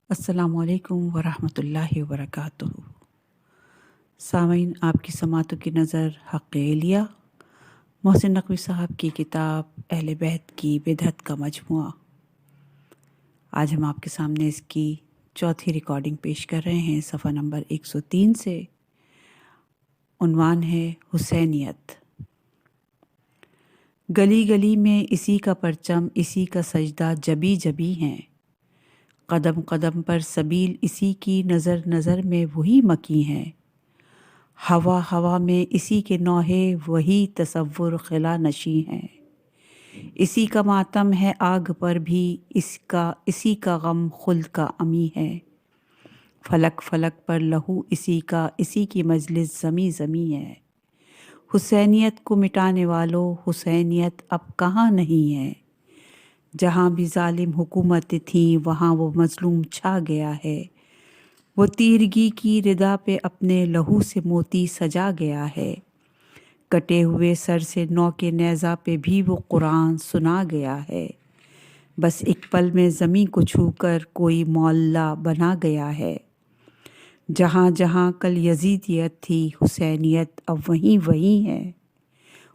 السلام علیکم ورحمۃ اللہ وبرکاتہ۔ سامعین، آپ کی سماعتوں کی نظر حق الیہ محسن نقوی صاحب کی کتاب اہل بیت کی بدعت کا مجموعہ، آج ہم آپ کے سامنے اس کی چوتھی ریکارڈنگ پیش کر رہے ہیں، صفحہ نمبر 103 سے۔ عنوان ہے حسینیت۔ گلی گلی میں اسی کا پرچم، اسی کا سجدہ جبی جبی ہیں، قدم قدم پر سبیل اسی کی، نظر نظر میں وہی مکی ہیں، ہوا ہوا میں اسی کے نوحے وہی تصور خلا نشیں ہیں، اسی کا ماتم ہے آگ پر بھی، اسی کا غم خلد کا امی ہے، فلک فلک پر لہو اسی کا، اسی کی مجلس زمی زمی ہے، حسینیت کو مٹانے والوں حسینیت اب کہاں نہیں ہے، جہاں بھی ظالم حکومتیں تھیں وہاں وہ مظلوم چھا گیا ہے، وہ تیرگی کی ردا پہ اپنے لہو سے موتی سجا گیا ہے، کٹے ہوئے سر سے نو کے نیزہ پہ بھی وہ قرآن سنا گیا ہے، بس ایک پل میں زمیں کو چھو کر کوئی معلّہ بنا گیا ہے، جہاں جہاں کل یزیدیت تھی حسینیت اب وہیں وہیں ہے،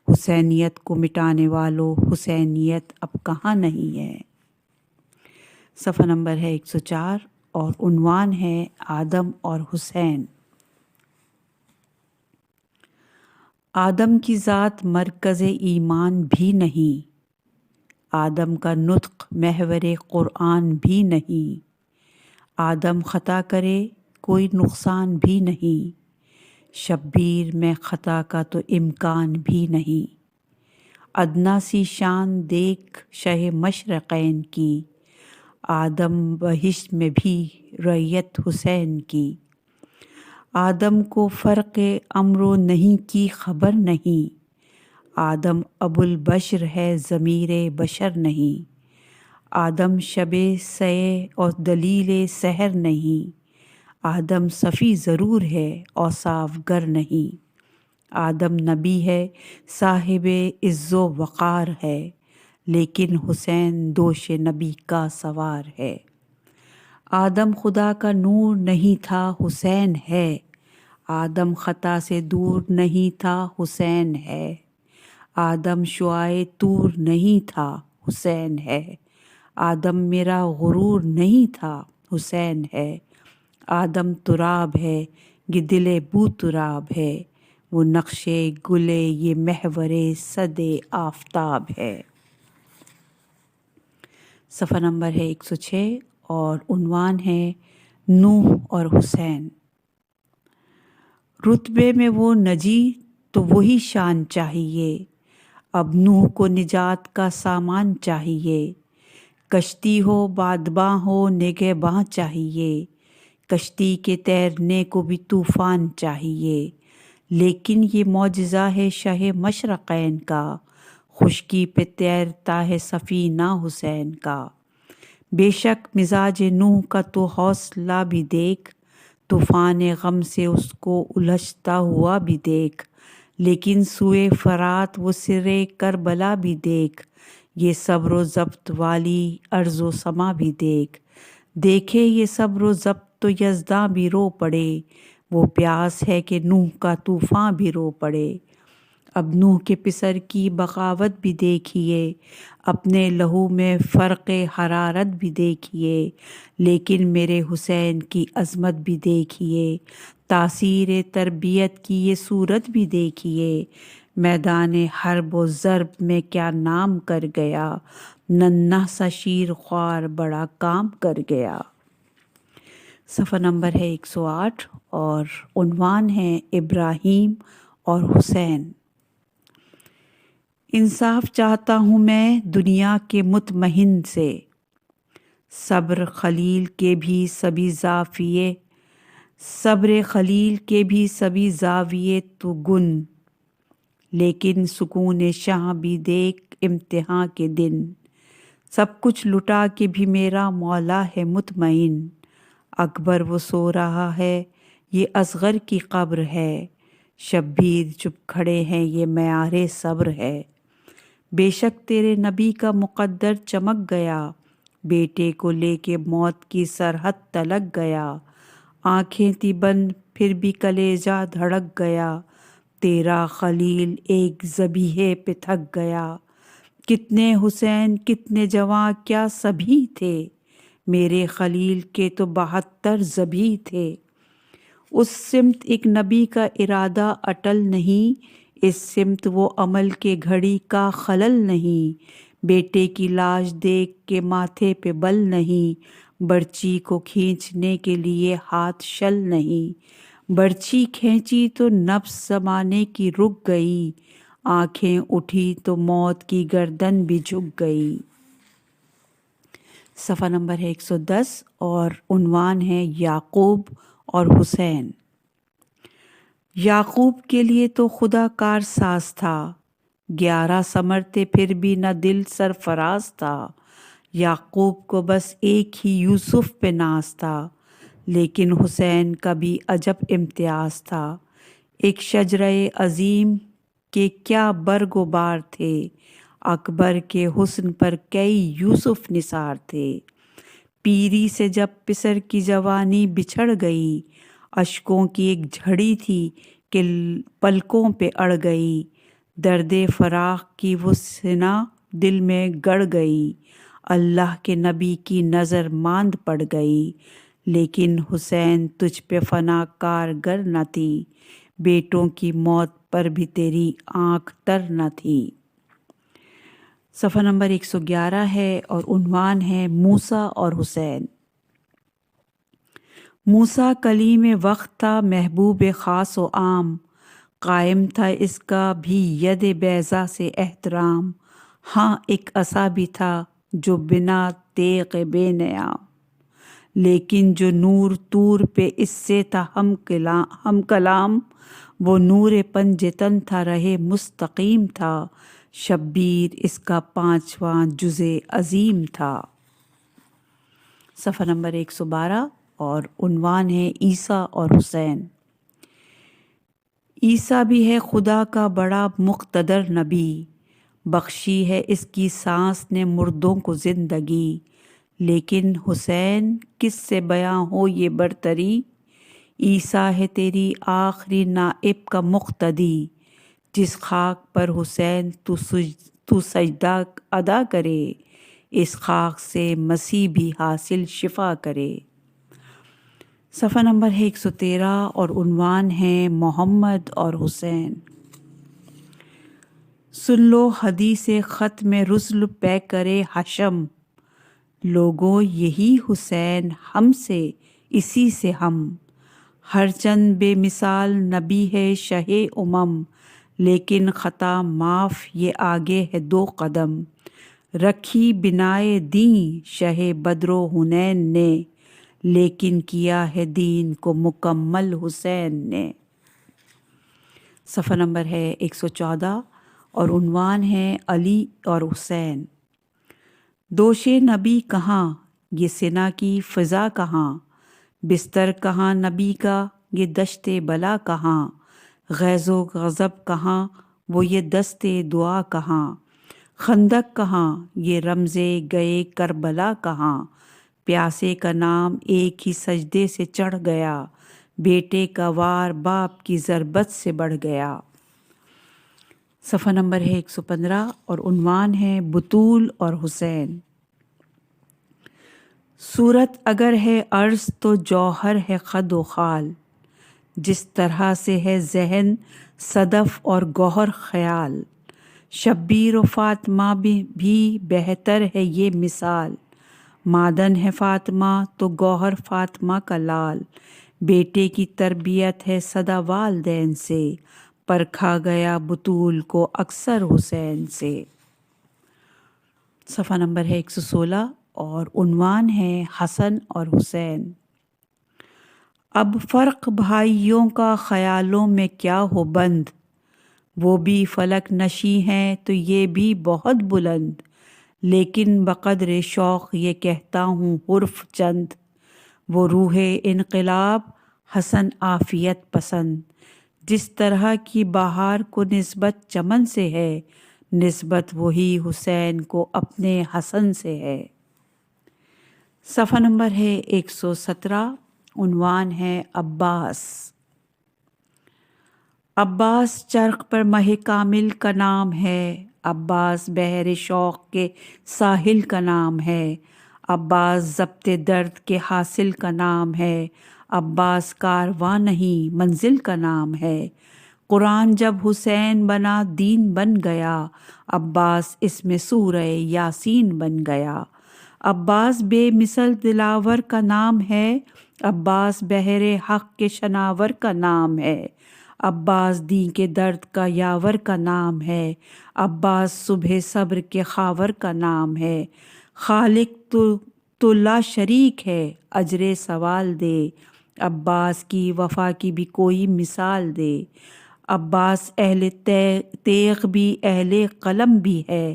حسینیت کو مٹانے والوں حسینیت اب کہاں نہیں ہے۔ صفحہ نمبر ہے 104 اور عنوان ہے آدم اور حسین۔ آدم کی ذات مرکز ایمان بھی نہیں، آدم کا نطق محور قرآن بھی نہیں، آدم خطا کرے کوئی نقصان بھی نہیں، شبیر میں خطا کا تو امکان بھی نہیں، ادنا سی شان دیکھ شہ مشرقین کی، آدم بہشت میں بھی رعیت حسین کی، آدم کو فرق امر و نہیں کی خبر نہیں، آدم ابو البشر ہے ضمیر بشر نہیں، آدم شب سعی اور دلیل سحر نہیں، آدم صفی ضرور ہے اوصاف گر نہیں، آدم نبی ہے صاحب عز و وقار ہے، لیکن حسین دوش نبی کا سوار ہے، آدم خدا کا نور نہیں تھا حسین ہے، آدم خطا سے دور نہیں تھا حسین ہے، آدم شعاع طور نہیں تھا حسین ہے، آدم میرا غرور نہیں تھا حسین ہے، آدم تراب ہے یہ دل بو تراب ہے، وہ نقش گلے یہ محور صد آفتاب ہے۔ صفحہ نمبر ہے 106 اور عنوان ہے نوح اور حسین۔ رتبے میں وہ نجی تو وہی شان چاہیے، اب نوح کو نجات کا سامان چاہیے، کشتی ہو بادباں ہو نگہباں چاہیے، کشتی کے تیرنے کو بھی طوفان چاہیے، لیکن یہ معجزہ ہے شہ مشرقین کا، خشکی پہ تیرتا ہے سفینہ حسین کا، بے شک مزاج نوح کا تو حوصلہ بھی دیکھ، طوفان غم سے اس کو الجھتا ہوا بھی دیکھ، لیکن سوئے فرات وہ سرے کربلا بھی دیکھ، یہ صبر و ضبط والی ارض و سما بھی دیکھ، دیکھے یہ صبر و ضبط تو یزداں بھی رو پڑے، وہ پیاس ہے کہ نوح کا طوفان بھی رو پڑے، اب نوح کے پسر کی بغاوت بھی دیکھیے، اپنے لہو میں فرق حرارت بھی دیکھیے، لیکن میرے حسین کی عظمت بھی دیکھیے، تاثیر تربیت کی یہ صورت بھی دیکھیے، میدان حرب و ضرب میں کیا نام کر گیا، ننھا سا شیر خوار بڑا کام کر گیا۔ صفحہ نمبر ہے 108 اور عنوان ہے ابراہیم اور حسین۔ انصاف چاہتا ہوں میں دنیا کے مطمئن سے، صبر خلیل کے بھی سبھی زاویے، صبر خلیل کے بھی سبھی زاویے تو گن، لیکن سکون شاہ بھی دیکھ امتحان کے دن، سب کچھ لٹا کے بھی میرا مولا ہے مطمئن، اکبر وہ سو رہا ہے یہ اصغر کی قبر ہے، شبیر چپ کھڑے ہیں یہ معیار صبر ہے، بے شک تیرے نبی کا مقدر چمک گیا، بیٹے کو لے کے موت کی سرحد تلک گیا، آنکھیں تھی بند پھر بھی کلیجہ دھڑک گیا، تیرا خلیل ایک ذبیحے پہ تھک گیا، کتنے حسین کتنے جواں کیا سبھی تھے، میرے خلیل کے تو 72 ذبیح تھے۔ اس سمت ایک نبی کا ارادہ اٹل نہیں، اس سمت وہ عمل کے گھڑی کا خلل نہیں، بیٹے کی لاش دیکھ کے ماتھے پہ بل نہیں، برچی کو کھینچنے کے لیے ہاتھ شل نہیں، برچی کھینچی تو نفس زمانے کی رک گئی، آنکھیں اٹھی تو موت کی گردن بھی جھک گئی۔ صفحہ نمبر ہے 110 اور عنوان ہے یعقوب اور حسین۔ یعقوب کے لیے تو خدا کار ساز تھا، 11 ثمرتے پھر بھی نہ دل سرفراز تھا، یعقوب کو بس ایک ہی یوسف پہ ناز تھا، لیکن حسین کا بھی عجب امتیاز تھا، ایک شجرہ عظیم کے کیا برگ و بار تھے، اکبر کے حسن پر کئی یوسف نثار تھے، پیری سے جب پسر کی جوانی بچھڑ گئی، اشکوں کی ایک جھڑی تھی کہ پلکوں پہ اڑ گئی، درد فراق کی وہ سنا دل میں گڑ گئی، اللہ کے نبی کی نظر ماند پڑ گئی، لیکن حسین تجھ پہ فنا کارگر نہ تھی، بیٹوں کی موت پر بھی تیری آنکھ تر نہ تھی۔ صفحہ نمبر 111 ہے اور عنوان ہے موسیٰ اور حسین۔ موسیٰ کلیم وقت تھا، محبوب خاص و عام، قائم تھا اس کا بھی ید بیضا سے احترام، ہاں ایک عصا بھی تھا جو بنا تیغ بے نیام، لیکن جو نور طور پہ اس سے تھا ہم کلام، وہ نور پنجتن تھا رہے مستقیم تھا، شبیر اس کا 5واں جز عظیم تھا۔ صفحہ نمبر 112 اور عنوان ہے عیسیٰ اور حسین۔ عیسیٰ بھی ہے خدا کا بڑا مقتدر نبی، بخشی ہے اس کی سانس نے مردوں کو زندگی، لیکن حسین کس سے بیاں ہو یہ برتری، عیسیٰ ہے تیری آخری نائب کا مقتدی، جس خاک پر حسین تو سجدہ ادا کرے، اس خاک سے مسیح بھی حاصل شفا کرے۔ صفحہ نمبر ہے 113 اور عنوان ہے محمد اور حسین۔ سن لو حدیث ختم رسل پے کرے حشم، لوگوں یہی حسین ہم سے اسی سے ہم، ہر چند بے مثال نبی ہے شہ امم، لیکن خطا معاف یہ آگے ہے 2 قدم، رکھی بنائے دین شہ بدر و حنین نے، لیکن کیا ہے دین کو مکمل حسین نے۔ صفحہ نمبر ہے 114 اور عنوان ہے علی اور حسین۔ دوش نبی کہاں، یہ سنا کی فضا کہاں، بستر کہاں نبی کا یہ دشت بلا کہاں، غیظ و غضب کہاں وہ یہ دست دعا کہاں، خندق کہاں یہ رمزے گئے کربلا کہاں، پیاسے کا نام ایک ہی سجدے سے چڑھ گیا، بیٹے کا وار باپ کی ضربت سے بڑھ گیا۔ صفحہ نمبر ہے 115 اور عنوان ہے بطول اور حسین۔ صورت اگر ہے عرض تو جوہر ہے خد و خال، جس طرح سے ہے ذہن صدف اور گوہر خیال، شبیر و فاطمہ بھی بہتر ہے یہ مثال، معدن ہے فاطمہ تو گوہر فاطمہ کا لال، بیٹے کی تربیت ہے سدا والدین سے، پرکھا گیا بطول کو اکثر حسین سے۔ صفحہ نمبر ہے 116 اور عنوان ہے حسن اور حسین۔ اب فرق بھائیوں کا خیالوں میں کیا ہو بند، وہ بھی فلک نشیں ہیں تو یہ بھی بہت بلند، لیکن بقدر شوق یہ کہتا ہوں حرف چند، وہ روح انقلاب حسن عافیت پسند، جس طرح کی بہار کو نسبت چمن سے ہے، نسبت وہی حسین کو اپنے حسن سے ہے۔ صفحہ نمبر ہے 117، عنوان ہے عباس۔ عباس چرخ پر ماہ کامل کا نام ہے، عباس بحر شوق کے ساحل کا نام ہے، عباس ضبط درد کے حاصل کا نام ہے، عباس کارواں نہیں منزل کا نام ہے۔ قرآن جب حسین بنا دین بن گیا، عباس اس میں سورہ یاسین بن گیا۔ عباس بے مثل دلاور کا نام ہے، عباس بحر حق کے شناور کا نام ہے، عباس دین کے درد کا یاور کا نام ہے، عباس صبح صبر کے خاور کا نام ہے۔ خالق تو لا شریک ہے، اجر سوال دے، عباس کی وفا کی بھی کوئی مثال دے۔ عباس اہل تیغ بھی اہل قلم بھی ہے،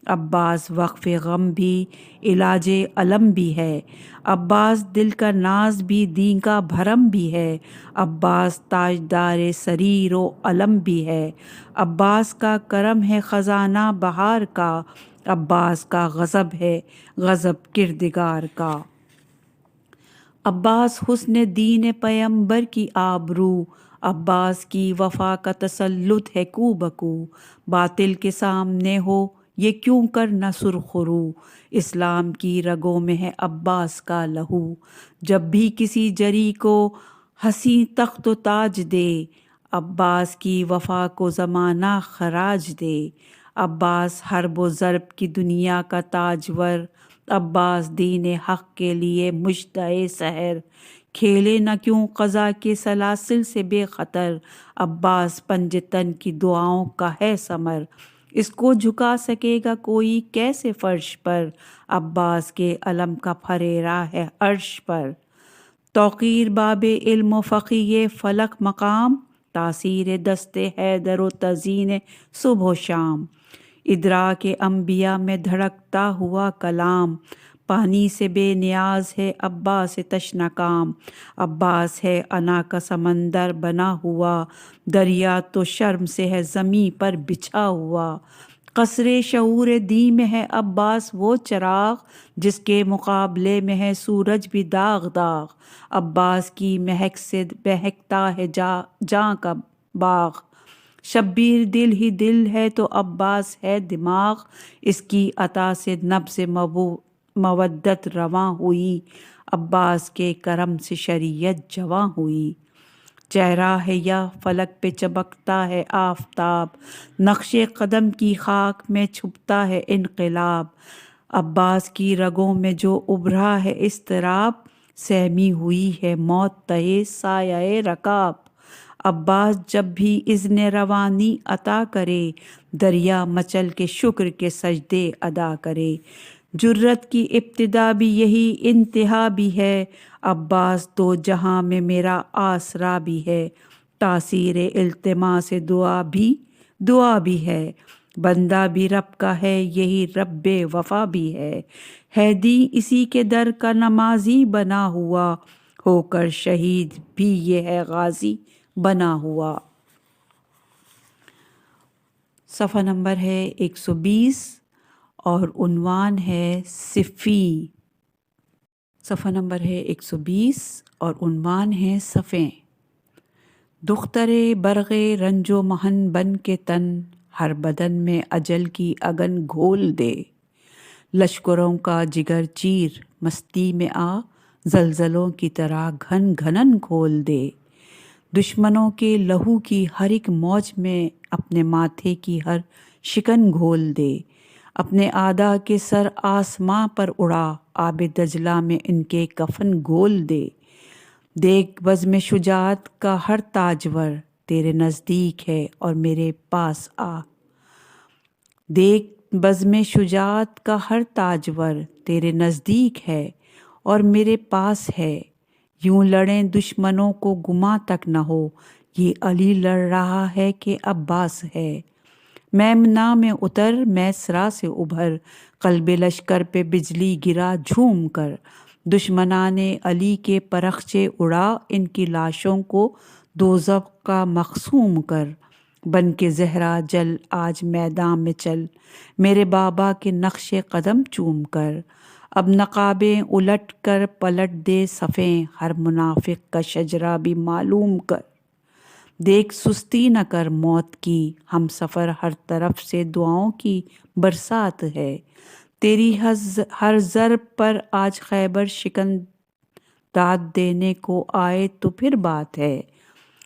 عباس وقف غم بھی علاج علم بھی ہے، عباس دل کا ناز بھی دین کا بھرم بھی ہے، عباس تاجدار سریر و علم بھی ہے، عباس کا کرم ہے خزانہ بہار کا، عباس کا غضب ہے غضب کردگار کا۔ عباس حسن دین پیمبر کی آبرو، عباس کی وفا کا تسلط ہے کو بکو، باطل کے سامنے ہو یہ کیوں کر نہ سرخرو، اسلام کی رگوں میں ہے عباس کا لہو، جب بھی کسی جری کو حسین تخت و تاج دے، عباس کی وفا کو زمانہ خراج دے۔ عباس حرب و ضرب کی دنیا کا تاجور، عباس دین حق کے لیے مژدہ سحر، کھیلے نہ کیوں قضا کے سلاسل سے بے خطر، عباس پنجتن کی دعاؤں کا ہے ثمر، اس کو جھکا سکے گا کوئی کیسے فرش پر، عباس کے علم کا پھریرا ہے عرش پر۔ توقیر باب علم و فقیہ فلک مقام، تاثیر دست حیدر و تزئین صبح و شام، ادراک انبیاء میں دھڑکتا ہوا کلام، پانی سے بے نیاز ہے عباس تشنہ کام، عباس ہے انا کا سمندر بنا ہوا، دریا تو شرم سے ہے زمیں پر بچھا ہوا، قصر شعور دی میں ہے عباس وہ چراغ، جس کے مقابلے میں ہے سورج بھی داغ داغ، عباس کی مہک سے بہکتا ہے جاں کا باغ، شبیر دل ہی دل ہے تو عباس ہے دماغ، اس کی عطا سے نبض مودت رواں ہوئی، عباس کے کرم سے شریعت جواں ہوئی۔ چہرہ ہے یا فلک پہ چمکتا ہے آفتاب، نقش قدم کی خاک میں چھپتا ہے انقلاب، عباس کی رگوں میں جو ابھرا ہے اضطراب، سہمی ہوئی ہے موت تہے سایہ رکاب، عباس جب بھی اذن روانی عطا کرے، دریا مچل کے شکر کے سجدے ادا کرے، جرت کی ابتدا بھی یہی انتہا بھی ہے، عباس دو جہاں میں میرا آسرا بھی ہے، تاثیر التماس دعا بھی ہے، بندہ بھی رب کا ہے یہی رب وفا بھی ہے، حیدی اسی کے در کا نمازی بنا ہوا، ہو کر شہید بھی یہ ہے غازی بنا ہوا۔ صفحہ نمبر ہے 120 اور عنوان ہے صفی۔ صفحہ نمبر ہے 120 اور عنوان ہے صفیں۔ دختر برق رنج و محن بن کے تن، ہر بدن میں اجل کی اگن گھول دے، لشکروں کا جگر چیر مستی میں آ، زلزلوں کی طرح گھن گھنن کھول دے، دشمنوں کے لہو کی ہر ایک موج میں اپنے ماتھے کی ہر شکن گھول دے، اپنے اعداء کے سر آسماں پر اڑا، آب دجلہ میں ان کے کفن گھول دے، دیکھ بزم شجاعت کا ہر تاجور تیرے نزدیک ہے اور میرے پاس آ، دیکھ بزم شجاعت کا ہر تاجور تیرے نزدیک ہے اور میرے پاس ہے، یوں لڑیں دشمنوں کو گماں تک نہ ہو، یہ علی لڑ رہا ہے کہ عباس ہے، میمنہ میں اتر میسرا سے ابھر، قلب لشکر پہ بجلی گرا جھوم کر، دشمنان علی کے پرخچے اڑا، ان کی لاشوں کو دوزخ کا مقسوم کر، بن کے زہرا جل آج میدان میں چل، میرے بابا کے نقش قدم چوم کر، اب نقابیں الٹ کر پلٹ دے صفیں، ہر منافق کا شجرہ بھی معلوم کر۔ دیکھ سستی نہ کر موت کی، ہم سفر ہر طرف سے دعاؤں کی برسات ہے۔ تیری ہر ضرب پر آج خیبر شکن داد دینے کو آئے تو پھر بات ہے۔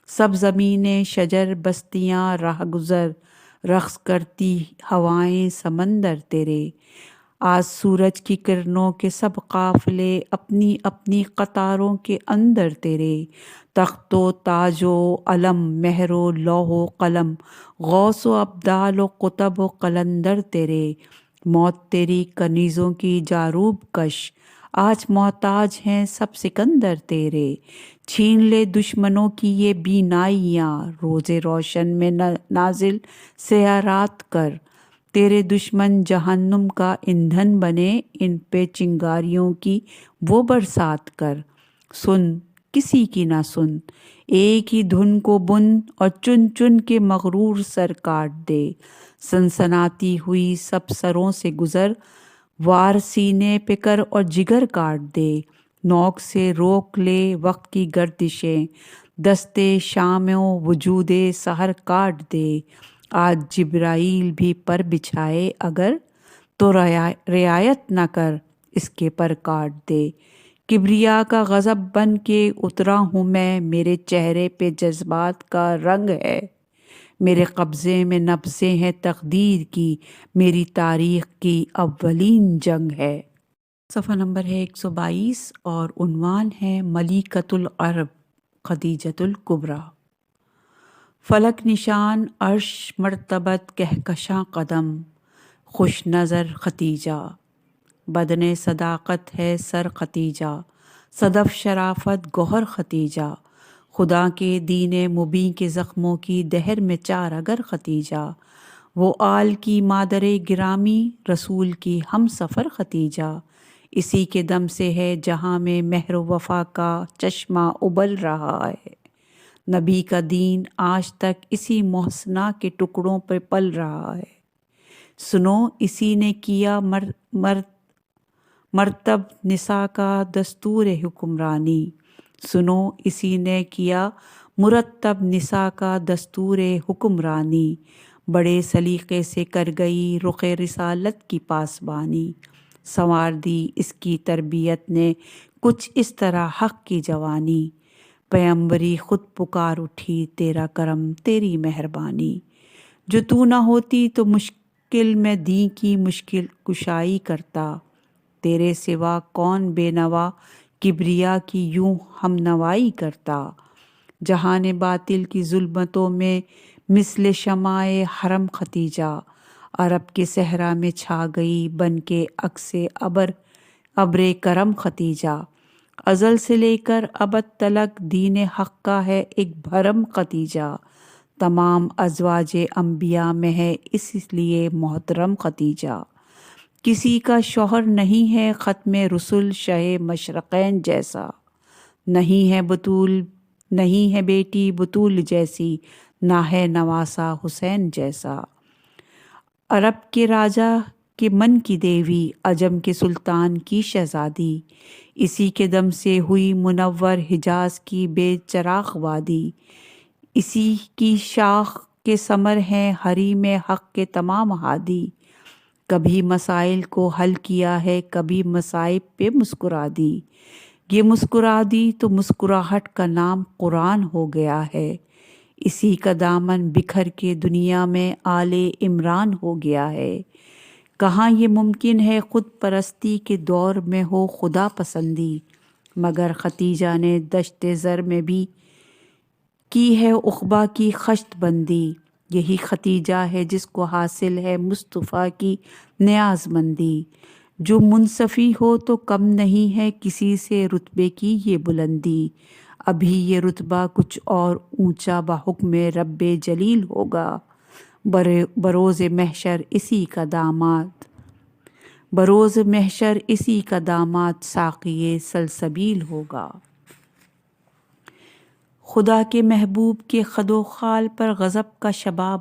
سب زمینیں شجر بستیاں راہ گزر، رقص کرتی ہوائیں سمندر تیرے۔ آج سورج کی کرنوں کے سب قافلے اپنی اپنی قطاروں کے اندر تیرے۔ تخت و تاج و علم، مہر و لوح و قلم، غوث و ابدال و قطب و قلندر تیرے۔ موت تیری کنیزوں کی جاروب کش، آج محتاج ہیں سب سکندر تیرے۔ چھین لے دشمنوں کی یہ بینائیاں، روز روشن میں نازل سیارات کر۔ تیرے دشمن جہنم کا ایندھن بنے، ان پہ چنگاریوں کی وہ برسات کر۔ سن کسی کی نہ سن، ایک ہی دھن کو بن، اور چن چن کے مغرور سر کاٹ دے۔ سنسناتی ہوئی سب سروں سے گزر، وار سینے پہ کر اور جگر کاٹ دے۔ نوک سے روک لے وقت کی گردشیں، دستے شام و وجود سحر کاٹ دے۔ آج جبرائیل بھی پر بچھائے اگر، تو رعایت نہ کر اس کے پر کاٹ دے۔ کبریا کا غضب بن کے اترا ہوں میں، میرے چہرے پہ جذبات کا رنگ ہے۔ میرے قبضے میں نبضیں ہیں تقدیر کی، میری تاریخ کی اولین جنگ ہے۔ صفحہ نمبر ہے 122 اور عنوان ہے ملیکۃ العرب خدیجۃ الکبریٰ۔ فلک نشان عرش مرتبت کہکشاں قدم، خوش نظر ختیجہ۔ بدن صداقت ہے سر ختیجہ، صدف شرافت گوہر ختیجہ۔ خدا کے دین مبیں کے زخموں کی دہر میں چار اگر ختیجہ۔ وہ آل کی مادر گرامی، رسول کی ہم سفر ختیجہ۔ اسی کے دم سے ہے جہاں میں مہر و وفا کا چشمہ ابل رہا ہے۔ نبی کا دین آج تک اسی محسنہ کے ٹکڑوں پہ پل رہا ہے۔ سنو اسی نے کیا مرتب نساء کا دستور حکمرانی۔ سنو اسی نے کیا مرتب نساء کا دستور حکمرانی۔ بڑے سلیقے سے کر گئی رخ رسالت کی پاسبانی۔ سنوار دی اس کی تربیت نے کچھ اس طرح حق کی جوانی۔ پیمبری خود پکار اٹھی تیرا کرم تیری مہربانی۔ جو تو نہ ہوتی تو مشکل میں دین کی مشکل کشائی کرتا۔ تیرے سوا کون بے نوا کبریا کی یوں ہم نوائی کرتا۔ جہان باطل کی ظلمتوں میں مثل شمع حرم ختیجہ، عرب کے صحرا میں چھا گئی بن کے عکس ابر کرم ختیجہ۔ ازل سے لے کر ابد تلک دین حق کا ہے ایک بھرم ختیجہ۔ تمام ازواج انبیاء میں ہے اس لیے محترم ختیجہ۔ کسی کا شوہر نہیں ہے ختم رسل شہ مشرقین جیسا۔ نہیں ہے بیٹی بطول جیسی، نہ ہے نواسا حسین جیسا۔ عرب کے راجا کے من کی دیوی، عجم کے سلطان کی شہزادی۔ اسی کے دم سے ہوئی منور حجاز کی بے چراغ وادی۔ اسی کی شاخ کے ثمر ہیں حریم حق کے تمام ہادی۔ کبھی مسائل کو حل کیا ہے، کبھی مصائب پہ مسکرا دی۔ یہ مسکرا دی تو مسکراہٹ کا نام قرآن ہو گیا ہے۔ اسی کا دامن بکھر کے دنیا میں آل عمران ہو گیا ہے۔ کہاں یہ ممکن ہے خود پرستی کے دور میں ہو خدا پسندی، مگر ختیجہ نے دشت زر میں بھی کی ہے عقبہ کی خشت بندی۔ یہی ختیجہ ہے جس کو حاصل ہے مصطفیٰ کی نیاز مندی۔ جو منصفی ہو تو کم نہیں ہے کسی سے رتبے کی یہ بلندی۔ ابھی یہ رتبہ کچھ اور اونچا بحکم رب جلیل ہوگا۔ بروز محشر اسی کا داماد ساقی سلسبیل ہوگا۔ خدا کے محبوب کے خد و خال پر غضب کا شباب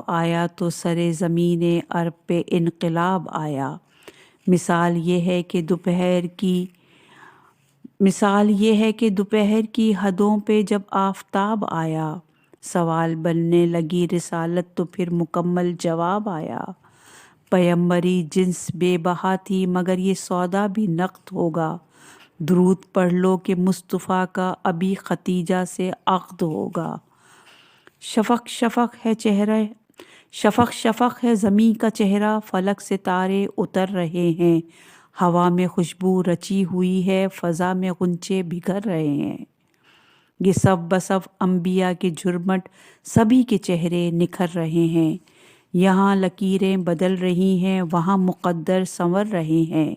آیا تو سرے زمین عرب پہ انقلاب آیا۔ مثال یہ ہے کہ دوپہر کی حدوں پہ جب آفتاب آیا، سوال بننے لگی رسالت تو پھر مکمل جواب آیا۔ پیمبری جنس بے بہا تھی مگر یہ سودا بھی نقد ہوگا۔ درود پڑھ لو کہ مصطفیٰ کا ابھی ختیجہ سے عقد ہوگا۔ شفق شفق ہے زمیں کا چہرہ، فلک سے تارے اتر رہے ہیں، ہوا میں خوشبو رچی ہوئی ہے، فضا میں غنچے بکھر رہے ہیں۔ یہ سب بسب انبیاء کے جھرمٹ، سبھی کے چہرے نکھر رہے ہیں۔ یہاں لکیریں بدل رہی ہیں، وہاں مقدر سنور رہے ہیں۔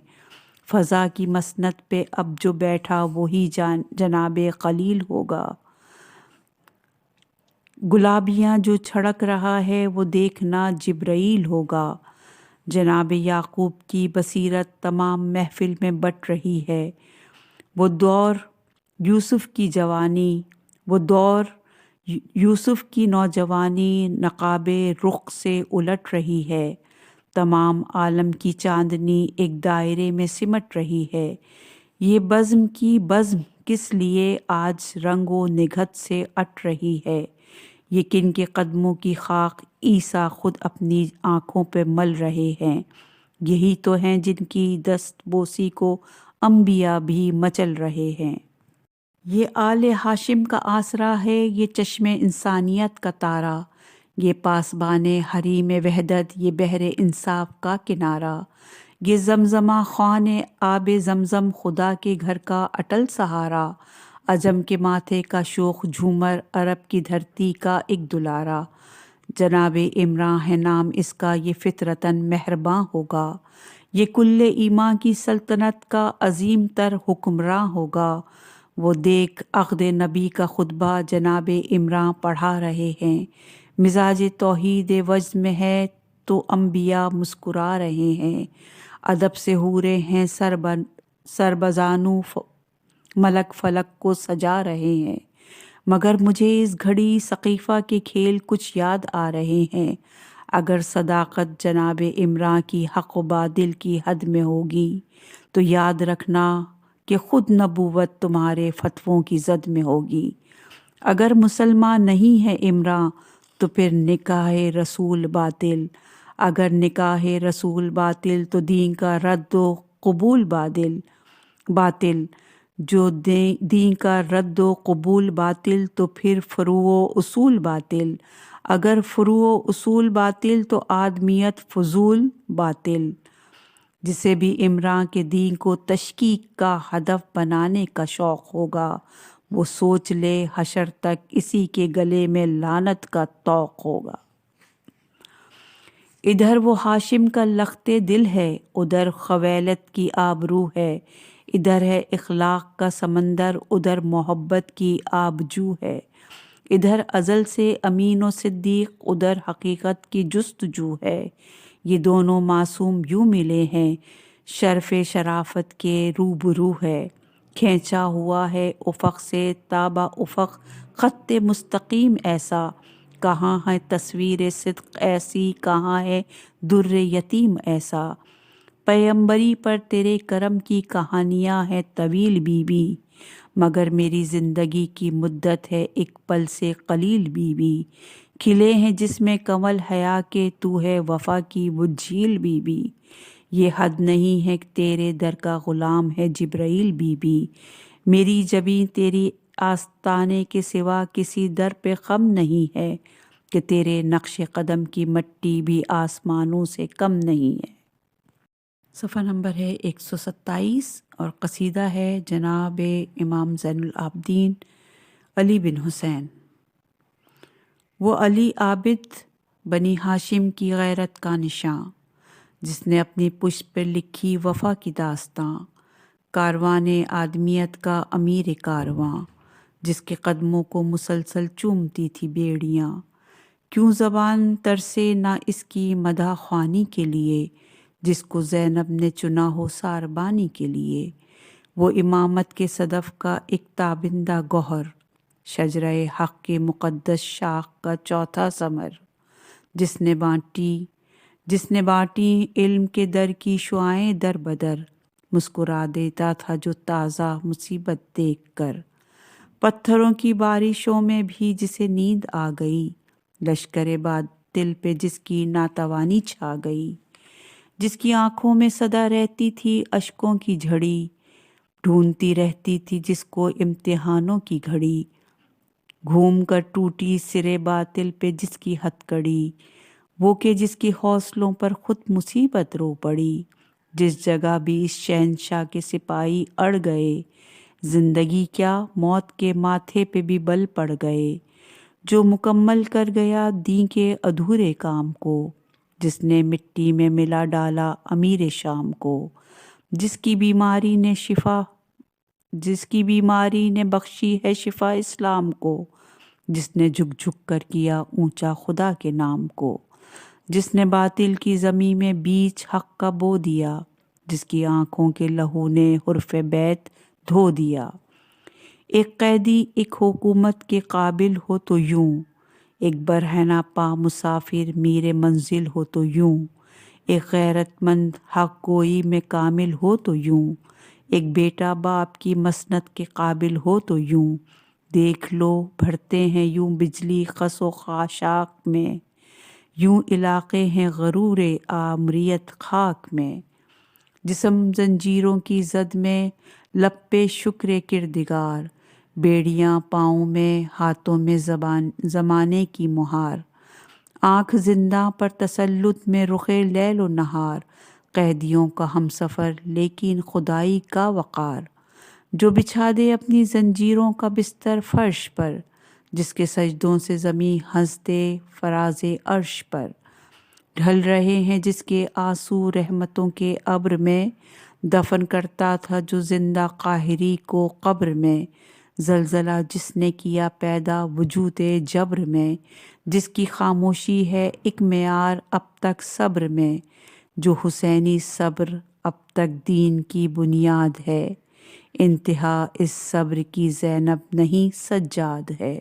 فضا کی مسند پہ اب جو بیٹھا وہی جناب خلیل ہوگا۔ گلابیاں جو چھڑک رہا ہے وہ دیکھنا جبرائیل ہوگا۔ جناب یعقوب کی بصیرت تمام محفل میں بٹ رہی ہے۔ وہ دور یوسف کی نوجوانی نقاب رخ سے الٹ رہی ہے۔ تمام عالم کی چاندنی ایک دائرے میں سمٹ رہی ہے۔ یہ بزم کی بزم کس لیے آج رنگ و نگہت سے اٹ رہی ہے؟ یہ کن کے قدموں کی خاک عیسیٰ خود اپنی آنکھوں پہ مل رہے ہیں؟ یہی تو ہیں جن کی دست بوسی کو انبیاء بھی مچل رہے ہیں۔ یہ آل ہاشم کا آسرا ہے، یہ چشم انسانیت کا تارا، یہ پاسبان حریم وحدت، یہ بحر انصاف کا کنارہ، یہ زمزمہ خوان آب زمزم، خدا کے گھر کا اٹل سہارا، عجم کے ماتھے کا شوخ جھومر، عرب کی دھرتی کا ایک دلارا۔ جناب عمراں ہے نام اس کا، یہ فطرتاً مہرباں ہوگا، یہ کل ایماں کی سلطنت کا عظیم تر حکمراں ہوگا۔ وہ دیکھ عقد نبی کا خطبہ جناب عمراں پڑھا رہے ہیں۔ مزاج توحید وجد میں ہے تو انبیاء مسکرا رہے ہیں۔ ادب سے حوریں ہیں سربزانو ملک فلک کو سجا رہے ہیں، مگر مجھے اس گھڑی سقیفہ کے کھیل کچھ یاد آ رہے ہیں۔ اگر صداقت جناب عمراں کی حق و باطل کی حد میں ہوگی تو یاد رکھنا کہ خود نبوت تمہارے فتووں کی زد میں ہوگی۔ اگر مسلمان نہیں ہے عمراں تو پھر نکاح رسول باطل، اگر نکاح رسول باطل تو دین کا رد و قبول باطل، جو دین کا رد و قبول باطل تو پھر فروع و اصول باطل، اگر فروع و اصول باطل تو آدمیت فضول باطل۔ جسے بھی عمراں کے دین کو تشکیک کا ہدف بنانے کا شوق ہوگا وہ سوچ لے حشر تک اسی کے گلے میں لعنت کا طوق ہوگا۔ ادھر وہ ہاشم کا لخت دل ہے، ادھر خویلد کی آبرو ہے، ادھر ہے اخلاق کا سمندر، ادھر محبت کی آبجو ہے، ادھر ازل سے امین و صدیق، ادھر حقیقت کی جستجو ہے۔ یہ دونوں معصوم یوں ملے ہیں، شرف شرافت کے روبرو ہے، کھینچا ہوا ہے افق سے تابہ افق خط مستقیم ایسا، کہاں ہے تصویر صدق ایسی، کہاں ہے در یتیم ایسا۔ پیمبری پر تیرے کرم کی کہانیاں ہیں طویل بی بی، مگر میری زندگی کی مدت ہے ایک پل سے قلیل بی بی۔ کھلے ہیں جس میں کنول حیا کے، تو ہے وفا کی وہ جھیل بی بی۔ یہ حد نہیں ہے کہ تیرے در کا غلام ہے جبرائیل بی بی۔ میری جبیں تیری آستانے کے سوا کسی در پہ خم نہیں ہے، کہ تیرے نقش قدم کی مٹی بھی آسمانوں سے کم نہیں ہے۔ صفحہ نمبر ہے 127 اور قصیدہ ہے جناب امام زین العابدین علی بن حسین۔ وہ علی عابد بنی ہاشم کی غیرت کا نشاں، جس نے اپنی پشت پر لکھی وفا کی داستاں، کاروان آدمیت کا امیر کارواں، جس کے قدموں کو مسلسل چومتی تھی بیڑیاں۔ کیوں زبان ترسے نہ اس کی مدح خوانی کے لیے، جس کو زینب نے چنا ہو ساربانی کے لیے۔ وہ امامت کے صدف کا ایک تابندہ گوہر، شجرہ حق کے مقدس شاخ کا چوتھا ثمر، جس نے بانٹی جس نے بانٹی علم کے در کی شعائیں در بدر، مسکرا دیتا تھا جو تازہ مصیبت دیکھ کر۔ پتھروں کی بارشوں میں بھی جسے نیند آ گئی، لشکر باطل پہ جس کی ناتوانی چھا گئی، جس کی آنکھوں میں سدا رہتی تھی اشکوں کی جھڑی، ڈھونڈتی رہتی تھی جس کو امتحانوں کی گھڑی، گھوم کر ٹوٹی سرے باطل پہ جس کی ہتکڑی، وہ کہ جس کی حوصلوں پر خود مصیبت رو پڑی، جس جگہ بھی اس شہنشاہ کے سپاہی اڑ گئے، زندگی کیا موت کے ماتھے پہ بھی بل پڑ گئے، جو مکمل کر گیا دین کے ادھورے کام کو، جس نے مٹی میں ملا ڈالا امیر شام کو، جس کی بیماری نے بخشی ہے شفا اسلام کو، جس نے جھک جھک کر کیا اونچا خدا کے نام کو، جس نے باطل کی زمین میں بیج حق کا بو دیا، جس کی آنکھوں کے لہو نے حرف بیت دھو دیا۔ ایک قیدی ایک حکومت کے قابل ہو تو یوں، ایک برہنہ پا مسافر میر منزل ہو تو یوں، ایک غیرت مند حق گوئی میں کامل ہو تو یوں، ایک بیٹا باپ کی مسند کے قابل ہو تو یوں، دیکھ لو بڑھتے ہیں یوں بجلی خس و خاشاک میں، یوں علاقے ہیں غرور آمریت خاک میں، جسم زنجیروں کی زد میں لب پہ شکر کردگار، بیڑیاں پاؤں میں ہاتھوں میں زمانے کی مہار، آنکھ زندہ پر تسلط میں رخ لیل و نہار، قیدیوں کا ہم سفر لیکن خدائی کا وقار، جو بچھا دے اپنی زنجیروں کا بستر فرش پر، جس کے سجدوں سے زمیں ہنس دے فراز عرش پر، ڈھل رہے ہیں جس کے آنسو رحمتوں کے ابر میں، دفن کرتا تھا جو زندہ قاہری کو قبر میں، زلزلہ جس نے کیا پیدا وجود جبر میں، جس کی خاموشی ہے ایک معیار اب تک صبر میں، جو حسینی صبر اب تک دین کی بنیاد ہے، انتہا اس صبر کی زینب نہیں سجاد ہے۔